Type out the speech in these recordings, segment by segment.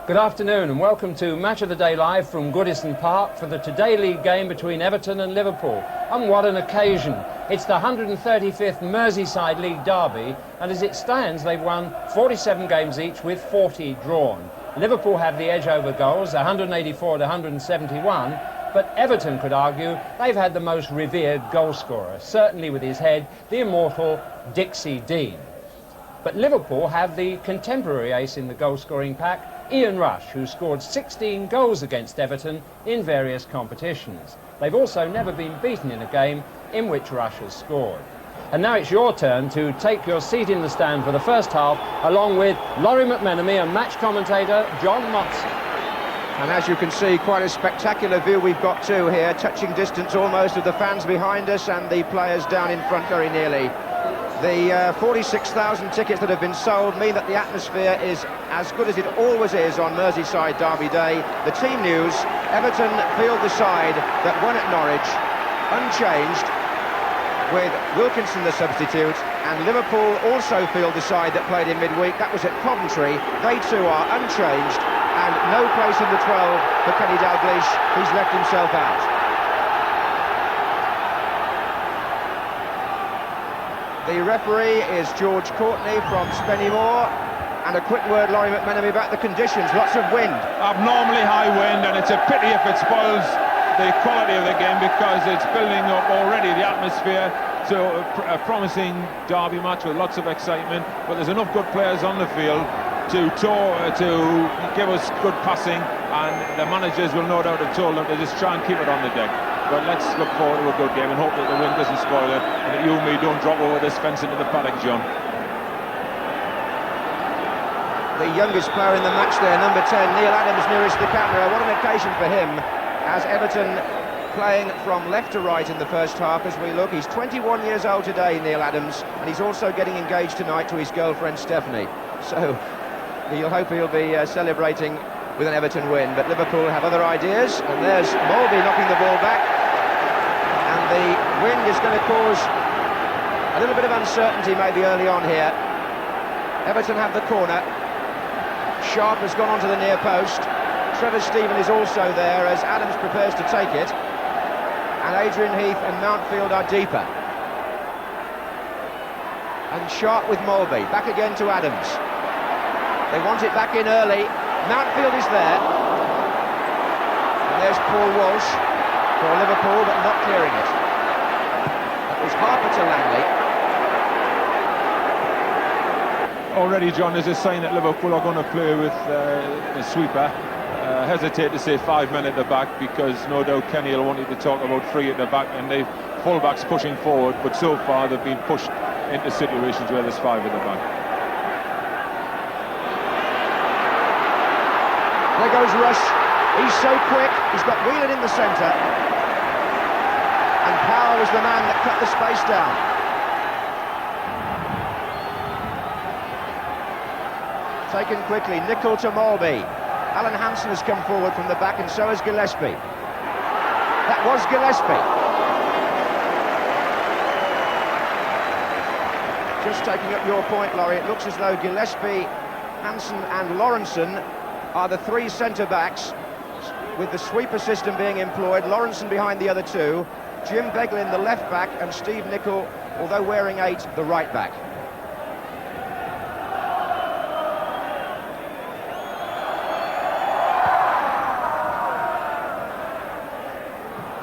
Good afternoon and welcome to Match of the Day Live from Goodison Park for the Today League game between Everton and Liverpool. And what an occasion. It's the 135th Merseyside League derby, and as it stands they've won 47 games each with 40 drawn. Liverpool have the edge over goals, 184 to 171, but Everton could argue they've had the most revered goal scorer, certainly with his head, the immortal Dixie Dean. But Liverpool have the contemporary ace in the goal-scoring pack, Ian Rush, who scored 16 goals against Everton in various competitions. They've also never been beaten in a game in which Rush has scored. And now it's your turn to take your seat in the stand for the first half, along with Laurie McMenemy and match commentator John Motson. And as you can see, quite a spectacular view we've got too here, touching distance almost of the fans behind us and the players down in front very nearly. The 46,000 tickets that have been sold mean that the atmosphere is as good as it always is on Merseyside Derby Day. The team news: Everton field the side that won at Norwich, unchanged, with Wilkinson the substitute, and Liverpool also field the side that played in midweek. That was at Coventry. They too are unchanged, and no place in the 12 for Kenny Dalglish. He's left himself out. The referee is George Courtney from Spennymoor. And a quick word, Laurie McMenemy, about the conditions. Lots of wind. Abnormally high wind, and it's a pity if it spoils the quality of the game, because it's building up already the atmosphere to a promising derby match with lots of excitement. But there's enough good players on the field to give us good passing, and the managers will no doubt have told them to just try and keep it on the deck. But let's look forward to a good game and hope that the wind doesn't spoil it, and that you and me don't drop over this fence into the paddock, John. The youngest player in the match there, number 10, Neil Adams, nearest the camera. What an occasion for him, as Everton playing from left to right in the first half as we look. He's 21 years old today, Neil Adams, and he's also getting engaged tonight to his girlfriend Stephanie. So you'll hope he'll be celebrating with an Everton win. But Liverpool have other ideas, and there's Mulvey knocking the ball back. And the wind is going to cause a little bit of uncertainty maybe early on here. Everton have the corner. Sharp has gone onto the near post. Trevor Stephen is also there as Adams prepares to take it. And Adrian Heath and Mountfield are deeper. And Sharp with Mulvey. Back again to Adams. They want it back in early. Mountfield is there. And there's Paul Walsh for Liverpool, but not clearing it. That was Harper to Langley. Already, John, there's a sign that Liverpool are going to play with a sweeper. Hesitate to say 5 men at the back, because no doubt Kenny will want you to talk about 3 at the back and the full-backs pushing forward, but so far they've been pushed into situations where there's 5 at the back. There goes Rush. He's so quick. He's got Whelan in the centre. And Power was the man that cut the space down. Taken quickly. Nicol to Mulvey. Alan Hansen has come forward from the back, and so has Gillespie. That was Gillespie. Just taking up your point, Laurie, it looks as though Gillespie, Hansen and Lawrenson are the 3 centre-backs, with the sweeper system being employed. Lawrenson behind the other 2, Jim Beglin the left-back, and Steve Nicol, although wearing 8, the right-back.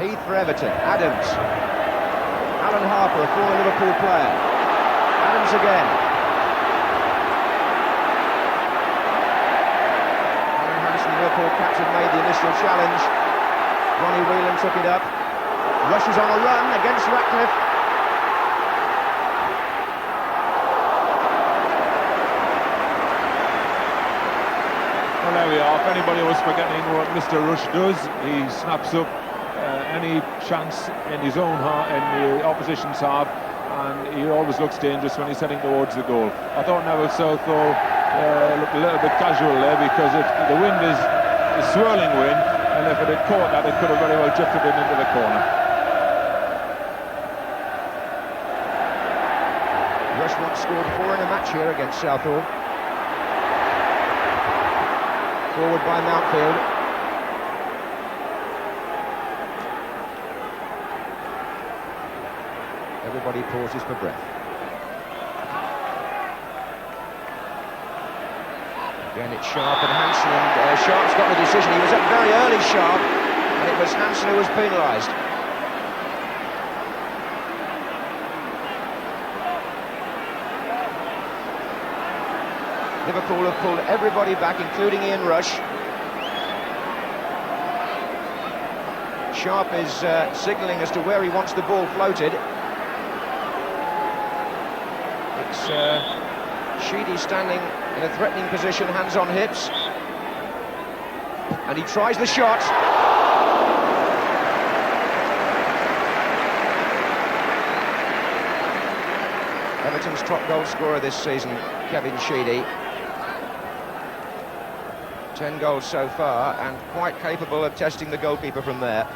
Heath for Everton. Adams. Alan Harper, a former Liverpool player. Adams again. Alan Hansen, the Liverpool captain, made the initial challenge. Ronnie Whelan took it up. Rush is on a run against Ratcliffe. Well, there we are. If anybody was forgetting what Mr. Rush does, he snaps up any chance in his own half, in the opposition's half, and he always looks dangerous when he's heading towards the goal. I thought Neville Southall looked a little bit casual there, because if the wind is swirling wind, and if it had caught that, it could have very well drifted him into the corner. Rush once scored 4 in a match here against Southall. forward by Mountfield. Everybody pauses for breath. Again, it's Sharp and Hansen, and Sharp's got the decision. He was up very early, Sharp, and it was Hansen who was penalised. Liverpool have pulled everybody back, including Ian Rush. Sharp is signalling as to where he wants the ball floated. It's Sheedy standing in a threatening position, hands on hips. And he tries the shot. Everton's top goal scorer this season, Kevin Sheedy. 10 goals so far, and quite capable of testing the goalkeeper from there.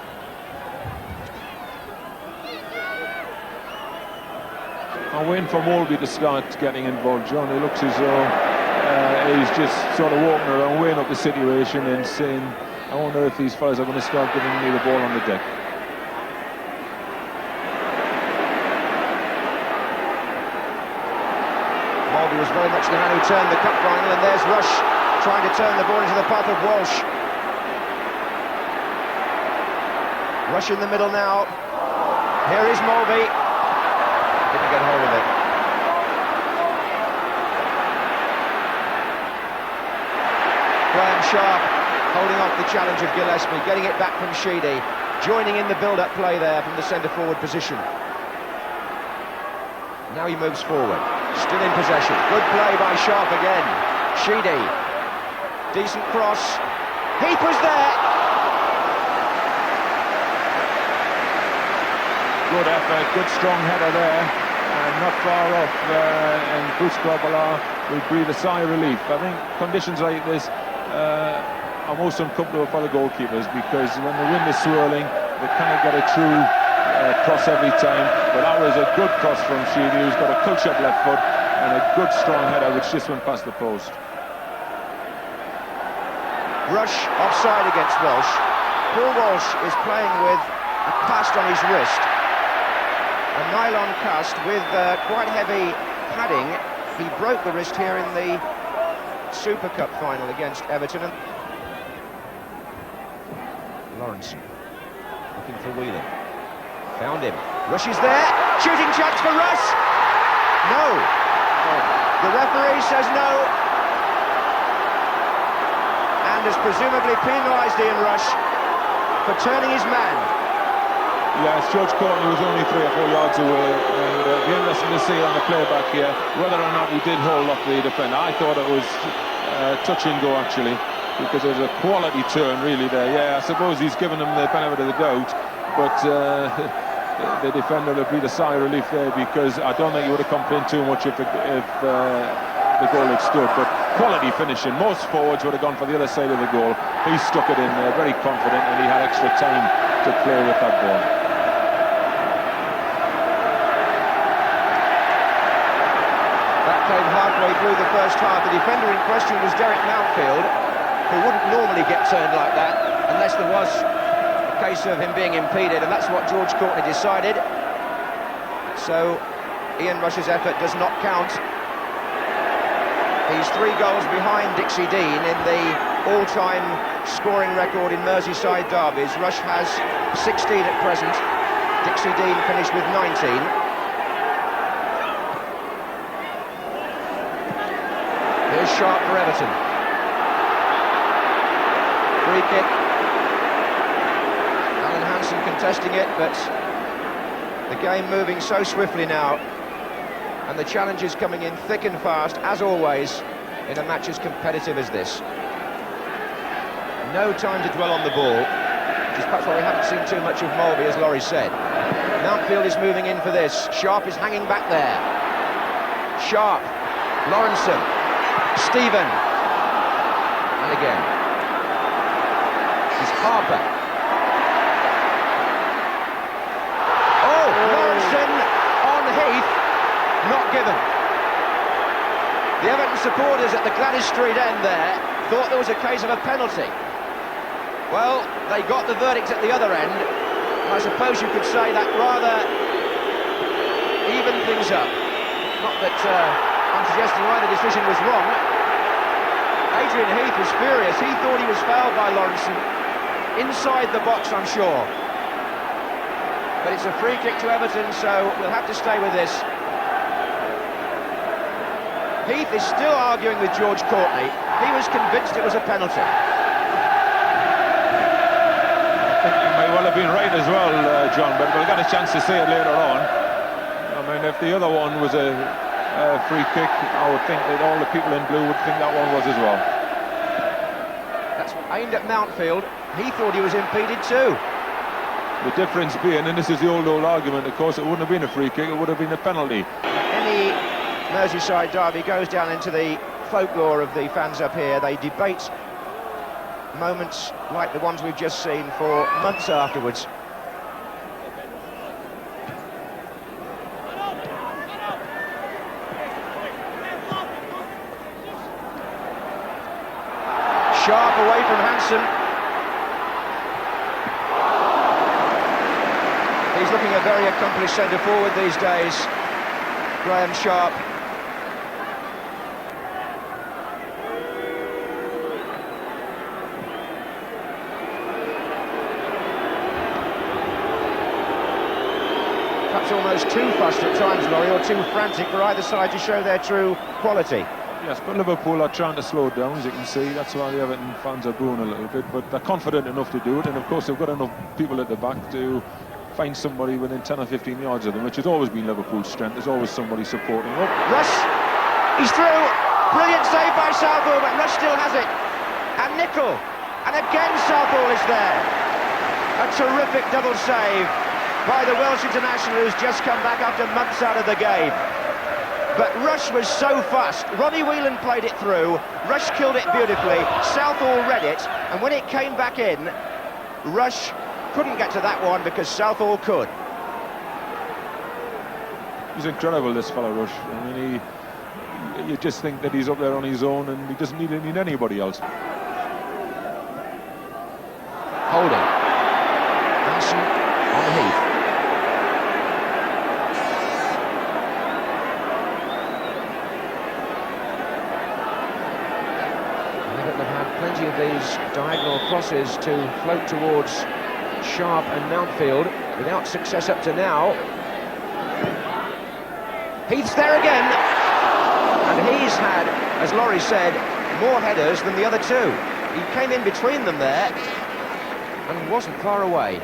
I'm waiting for Molby to start getting involved, John. It looks as though he's just sort of walking around, weighing up the situation and saying, I wonder if these fellas are going to start giving me the ball on the deck. Molby was very much the man who turned the cup final, and there's Rush trying to turn the ball into the path of Walsh. Rush in the middle now. Here is Molby. Didn't get hold of it. Graham Sharp holding off the challenge of Gillespie, getting it back from Sheedy, joining in the build-up play there from the centre-forward position. Now he moves forward, still in possession. Good play by Sharp again. Sheedy. Decent cross. Heap was there. Good effort, good strong header there, and not far off. And Bruce Grobbelaar will breathe a sigh of relief. I think conditions like this are most uncomfortable for the goalkeepers, because when the wind is swirling, they can't get a true cross every time. But that was a good cross from Sheedy, who's got a cultured left foot and a good strong header which just went past the post. Rush offside against Walsh. Paul Walsh is playing with a cast on his wrist. A nylon cast with quite heavy padding. He broke the wrist here in the Super Cup final against Everton. Lawrence looking for Whelan. Found him. Rush is there. Shooting chance for Rush. No. The referee says no. And has presumably penalised Ian Rush for turning his man. Yes, George Courtney was only 3 or 4 yards away, and it'll be interesting to see on the playback here whether or not he did hold off the defender. I thought it was touch and go, actually, because there's a quality turn really there. Yeah, I suppose he's given him the benefit of the doubt, but the defender will breathe a sigh of relief there, because I don't think he would have complained too much if the goal had stood. But quality finishing. Most forwards would have gone for the other side of the goal. He stuck it in there, very confident, and he had extra time to play with that ball. That came halfway through the first half. The defender in question was Derek Mountfield, who wouldn't normally get turned like that unless there was a case of him being impeded, and that's what George Courtney decided. So Ian Rush's effort does not count. He's 3 goals behind Dixie Dean in the all-time scoring record in Merseyside derbies. Rush has 16 at present. Dixie Dean finished with 19. Here's Sharp for Everton. Free kick. Alan Hansen contesting it, but the game moving so swiftly now. And the challenge is coming in thick and fast, as always, in a match as competitive as this. No time to dwell on the ball, which is perhaps why we haven't seen too much of Molby, as Laurie said. Mountfield is moving in for this. Sharp is hanging back there. Sharp, Lawrenson, Stephen, and again. It's Harper. Oh, Lawrenson on Heath. Not given. The Everton supporters at the Gladys Street end there thought there was a case of a penalty. Well, they got the verdict at the other end. I suppose you could say that rather evened things up. Not that I'm suggesting either decision was wrong. Adrian Heath was furious. He thought he was fouled by Lawrenson. Inside the box, I'm sure. But it's a free kick to Everton, so we'll have to stay with this. Heath is still arguing with George Courtney. He was convinced it was a penalty. I think you may well have been right as well, John, but we'll get a chance to see it later on. I mean, if the other one was a free kick, I would think that all the people in blue would think that one was as well. That's aimed at Mountfield. He thought he was impeded too. The difference being, and this is the old argument, of course, it wouldn't have been a free kick, it would have been a penalty. Any Merseyside derby goes down into the folklore of the fans up here. They debate moments like the ones we've just seen for months afterwards. Sharp away from Hansen. He's looking a very accomplished centre forward these days, Graham Sharp. Perhaps almost too fussed at times, Laurie, or too frantic for either side to show their true quality. Yes, but Liverpool are trying to slow it down, as you can see. That's why the Everton fans are booing a little bit, but they're confident enough to do it, and of course they've got enough people at the back to find somebody within 10 or 15 yards of them, which has always been Liverpool's strength. There's always somebody supporting up. Rush, he's through. Brilliant save by Southall, but Rush still has it. And Nicol, and again Southall is there. A terrific double save by the Welsh international, who's just come back after months out of the game. But Rush was so fast. Ronnie Whelan played it through. Rush killed it beautifully. Southall read it, and when it came back in, Rush couldn't get to that one because Southall could. He's incredible, this fellow Rush. I mean, you just think that he's up there on his own and he doesn't need anybody else. Holding. Hansen on Heath. Everton have had plenty of these diagonal crosses to float towards Sharp and Mountfield, without success up to now. Heath's there again, and he's had, as Laurie said, more headers than the other two. He came in between them there and wasn't far away.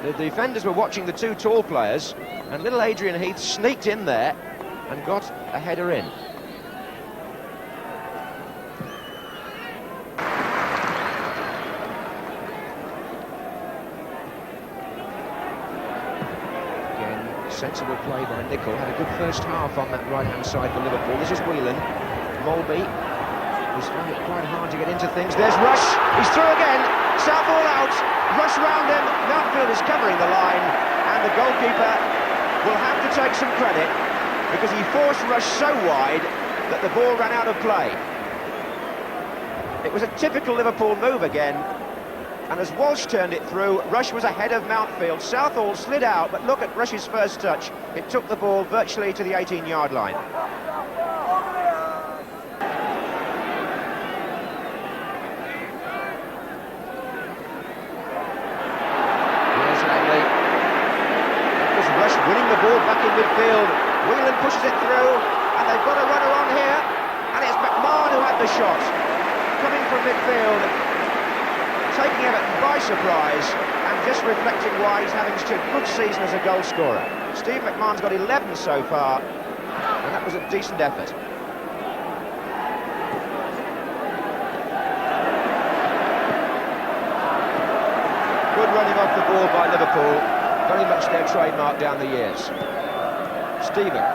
The defenders were watching the two tall players, and little Adrian Heath sneaked in there and got a header in. Sensible play by Nicol. Had a good first half on that right-hand side for Liverpool. This is Whelan. Molby, who's found it quite hard to get into things. There's Rush. He's through again. Southall out. Rush round him. Mountfield is covering the line, and the goalkeeper will have to take some credit because he forced Rush so wide that the ball ran out of play. It was a typical Liverpool move again. And as Walsh turned it through, Rush was ahead of Mountfield. Southall slid out, but look at Rush's first touch. It took the ball virtually to the 18-yard line. Here's Langley. That was Rush winning the ball back in midfield. Whelan pushes it through, and they've got a runner on here. And it's McMahon who had the shot. Coming from midfield. Taking Everton by surprise and just reflecting why he's having such a good season as a goal scorer. Steve McMahon's got 11 so far, and that was a decent effort. Good running off the ball by Liverpool, very much their trademark down the years. Stephen.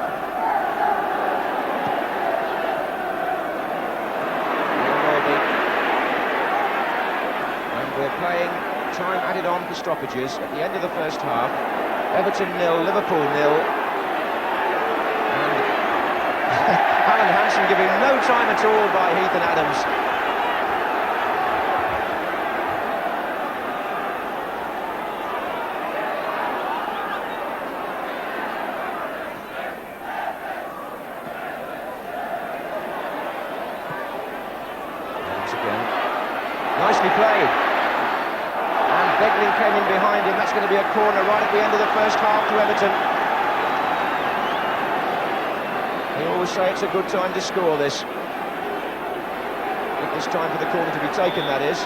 We're playing time added on for stoppages at the end of the first half. Everton 0, Liverpool 0. And Alan Hansen giving no time at all by Heath and Adams. Adams again. Nicely played. And Begling came in behind him. That's going to be a corner right at the end of the first half to Everton. They always say it's a good time to score this. But this time for the corner to be taken, that is.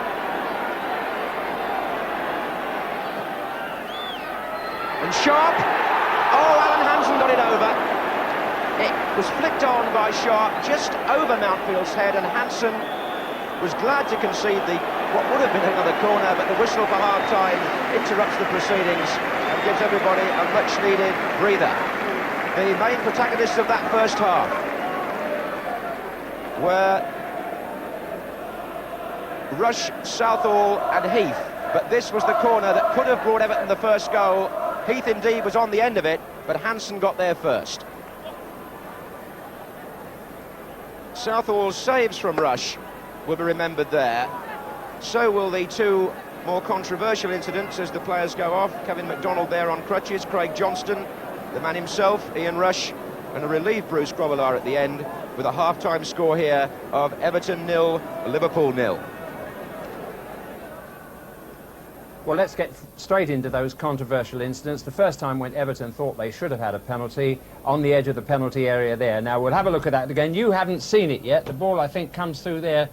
And Sharp! Oh, Alan Hansen got it over. It was flicked on by Sharp, just over Mountfield's head, and Hansen was glad to concede what would have been another corner, but the whistle for half-time interrupts the proceedings and gives everybody a much-needed breather. The main protagonists of that first half were Rush, Southall and Heath, but this was the corner that could have brought Everton the first goal. Heath indeed was on the end of it, but Hansen got there first. Southall's saves from Rush will be remembered there. So will the two more controversial incidents as the players go off. Kevin MacDonald there on crutches, Craig Johnston, the man himself, Ian Rush, and a relieved Bruce Grobbelaar at the end, with a half-time score here of Everton 0, Liverpool 0. Well, let's get straight into those controversial incidents. The first time when Everton thought they should have had a penalty on the edge of the penalty area there. Now, we'll have a look at that again. You haven't seen it yet. The ball, I think, comes through there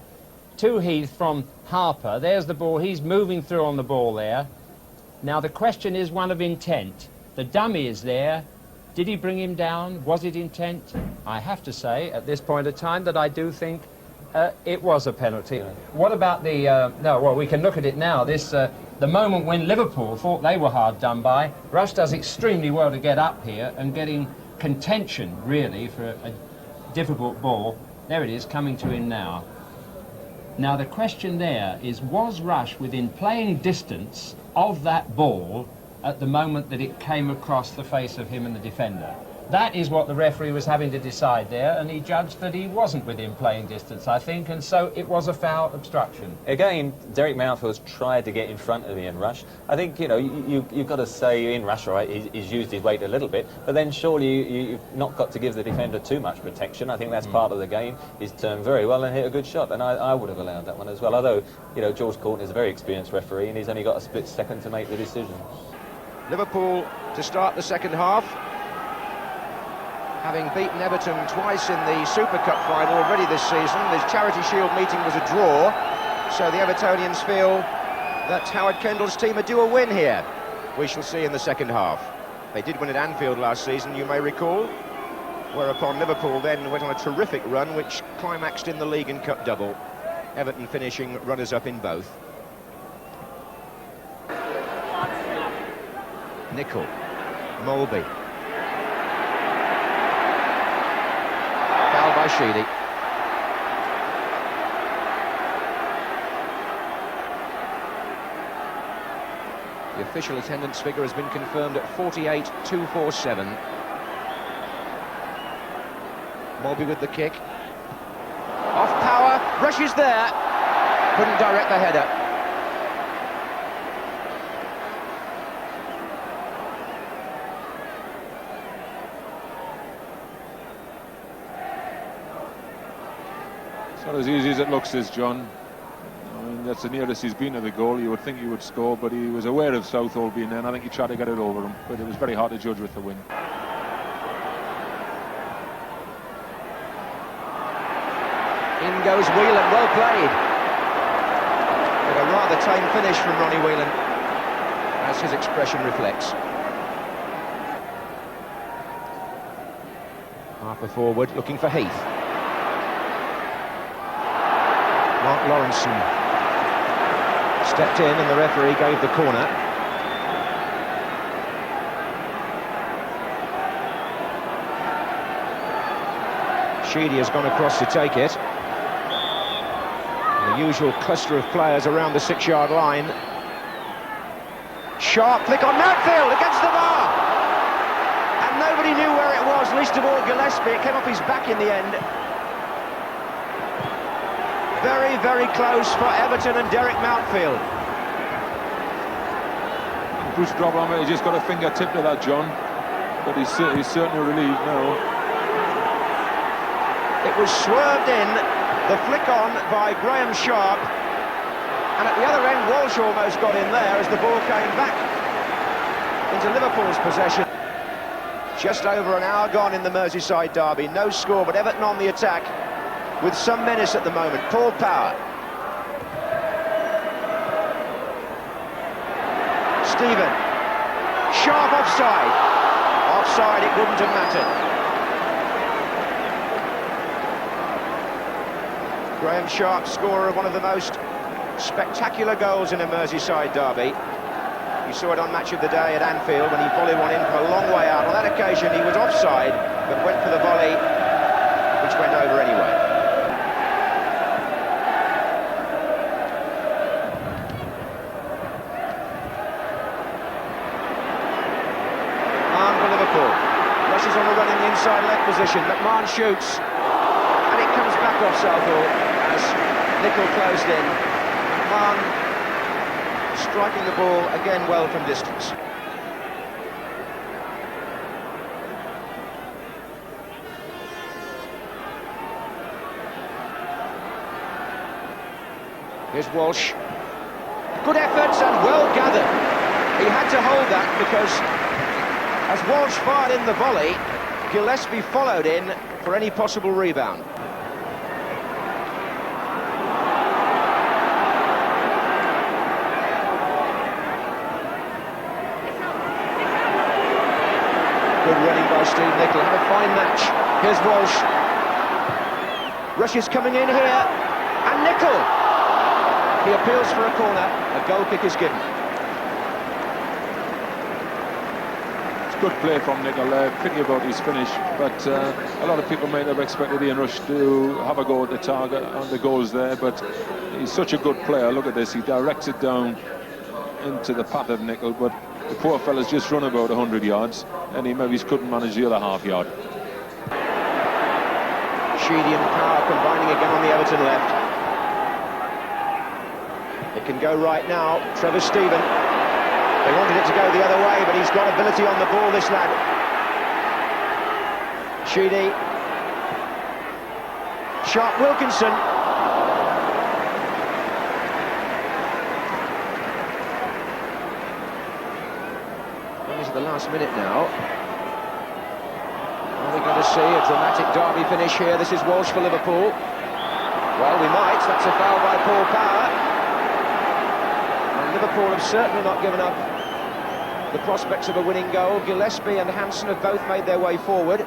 to Heath from Harper. There's the ball. He's moving through on the ball there. Now, the question is one of intent. The dummy is there. Did he bring him down? Was it intent? I have to say, at this point of time, that I do think it was a penalty. Yeah. What about the... no, well, we can look at it now. This... the moment when Liverpool thought they were hard done by, Rush does extremely well to get up here and getting contention, really, for a difficult ball. There it is, coming to him now. Now, the question there is, was Rush within playing distance of that ball at the moment that it came across the face of him and the defender? That is what the referee was having to decide there, and he judged that he wasn't within playing distance, I think, and so it was a foul obstruction. Again, Derek Mountfield's tried to get in front of Ian Rush. I think, you know, you've got to say Ian Rush, right, he's used his weight a little bit, but then surely you've not got to give the defender too much protection. I think that's part of the game. He's turned very well and hit a good shot, and I would have allowed that one as well, although, you know, George Courtney is a very experienced referee, and he's only got a split second to make the decision. Liverpool to start the second half, having beaten Everton twice in the Super Cup final already this season. The Charity Shield meeting was a draw, so the Evertonians feel that Howard Kendall's team are due a win here. We shall see in the second half. They did win at Anfield last season, you may recall, whereupon Liverpool then went on a terrific run which climaxed in the League and Cup double, Everton finishing runners-up in both. Nicol, Molby. Foul by Sheedy. The official attendance figure has been confirmed at 48,247. Molby with the kick. Off power, Rush is there. Couldn't direct the header. It's not as easy as it looks, says John. I mean, that's the nearest he's been to the goal. You would think he would score, but he was aware of Southall being there, and I think he tried to get it over him, but it was very hard to judge with the win. In goes Whelan, well played. But a rather tame finish from Ronnie Whelan, as his expression reflects. Harper forward, looking for Heath. Mark Lawrenson stepped in and the referee gave the corner. Sheedy has gone across to take it. And the usual cluster of players around the 6-yard line. Sharp flick on Mountfield against the bar! And nobody knew where it was, least of all Gillespie. It came off his back in the end. very, very close for Everton and Derek Mountfield. Bruce Grobler, he just got a fingertip to that, John. But he's certainly relieved now. It was swerved in, the flick on by Graham Sharp. And at the other end, Walsh almost got in there as the ball came back into Liverpool's possession. Just over an hour gone in the Merseyside derby. No score, but Everton on the attack with some menace at the moment. Paul Power. Stephen. Sharp offside. Offside, it wouldn't have mattered. Graham Sharp, scorer of one of the most spectacular goals in a Merseyside derby. You saw it on Match of the Day at Anfield when he volleyed one in from a long way out. On that occasion he was offside, but went for the volley, which went over anyway. McMahon for Liverpool. Rushes on the run in the inside left position. McMahon shoots, and it comes back off Southall as Nicol closed in. McMahon striking the ball again well from distance. Here's Walsh. Good efforts and well gathered. He had to hold that because as Walsh fired in the volley, Gillespie followed in for any possible rebound. Good running by Steve Nicol. Had a fine match. Here's Walsh. Rushes coming in here. And Nicol. He appeals for a corner. A goal kick is given. It's good play from Nicol. Pity about his finish. But a lot of people might have expected Ian Rush to have a go at the target on the goals there. But he's such a good player. Look at this. He directs it down into the path of Nicol. But the poor fella's just run about 100 yards, and he maybe couldn't manage the other half yard. Sheedy and Power combining again on the Everton left. It can go right now. Trevor Stephen. They wanted it to go the other way, but he's got ability on the ball, this lad. Sheedy. Sharp Wilkinson. The last minute now. Are we going to see a dramatic derby finish here? This is Walsh for Liverpool. Well, we might. That's a foul by Paul Power. And Liverpool have certainly not given up the prospects of a winning goal. Gillespie and Hansen have both made their way forward.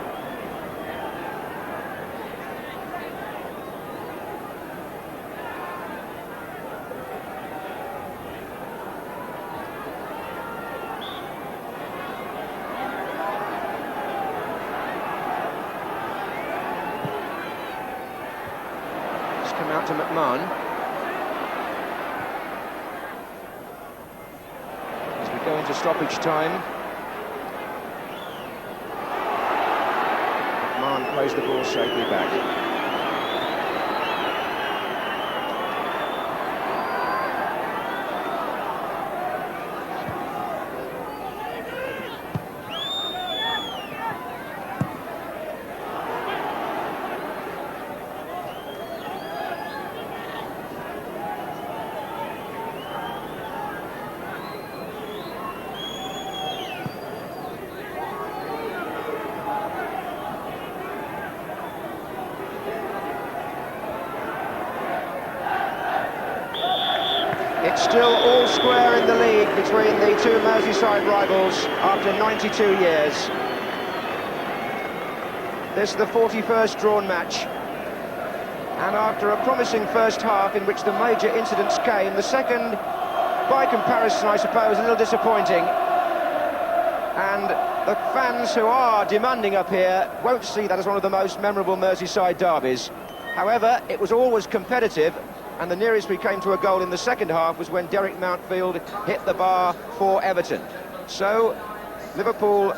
Come out to McMahon. As we go into stoppage time. McMahon plays the ball safely back. It's still all square in the league between the two Merseyside rivals after 92 years. This is the 41st drawn match. And after a promising first half in which the major incidents came, the second, by comparison, I suppose, a little disappointing. And the fans who are demanding up here won't see that as one of the most memorable Merseyside derbies. However, it was always competitive, and the nearest we came to a goal in the second half was when Derek Mountfield hit the bar for Everton. So, Liverpool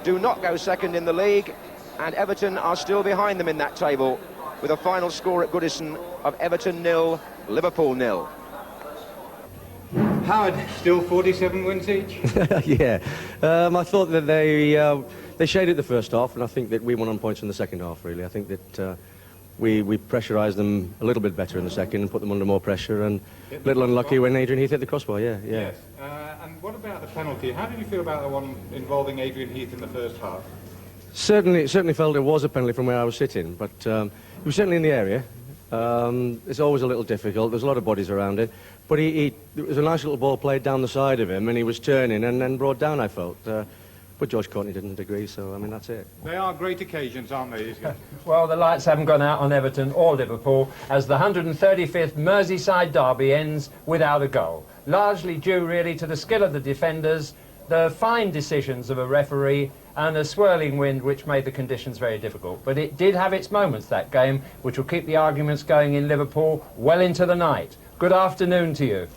do not go second in the league, and Everton are still behind them in that table, with a final score at Goodison of Everton 0, Liverpool 0. Howard, still 47 wins each? Yeah, I thought that they shaded the first half, and I think that we won on points in the second half, really. I think that we pressurised them a little bit better in the second and put them under more pressure, and a little unlucky when Adrian Heath hit the crossbar, yeah. Yes, and what about the penalty? How did you feel about the one involving Adrian Heath in the first half? Certainly felt it was a penalty from where I was sitting, but he was certainly in the area. It's always a little difficult, there's a lot of bodies around it, but it was a nice little ball played down the side of him, and he was turning and then brought down, I felt. But George Courtney didn't agree, so, I mean, that's it. They are great occasions, aren't they? Well, the lights haven't gone out on Everton or Liverpool as the 135th Merseyside derby ends without a goal. Largely due, really, to the skill of the defenders, the fine decisions of a referee, and a swirling wind which made the conditions very difficult. But it did have its moments, that game, which will keep the arguments going in Liverpool well into the night. Good afternoon to you.